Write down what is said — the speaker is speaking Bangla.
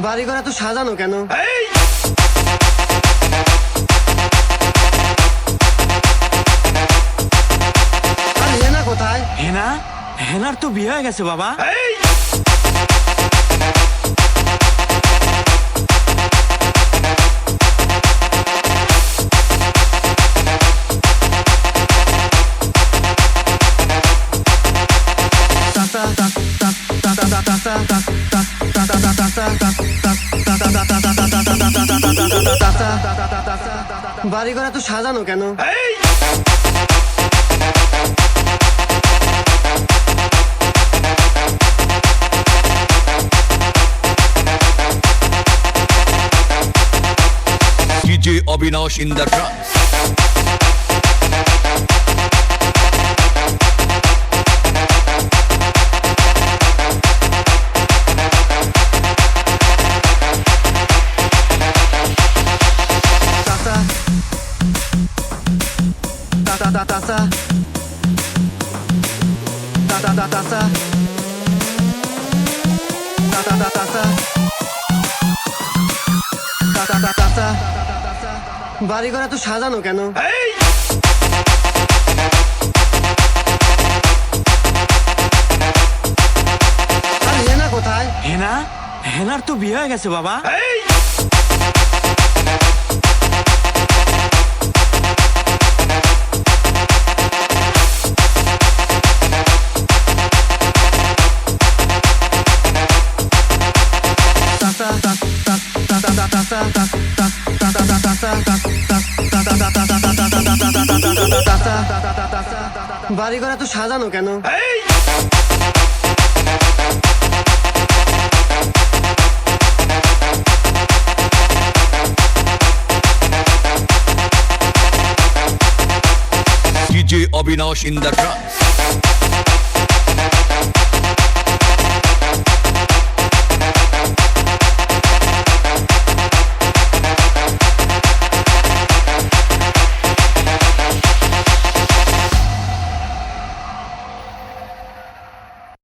বাড়িঘর এত সাজানো কেন? আর হেনা কোথায়? হেনার তো বিয়ে হয়ে গেছে বাবা। বাড়িঘর এত সাজানো কেন? DJ Avinash in the trance. বাড়িঘর এত সাজানো কেন? আর হেনা কোথায়? হেনার তো বিয়ে হয়ে গেছে বাবা। বাড়িঘর এত সাজানো কেন? DJ Avinash in the trance.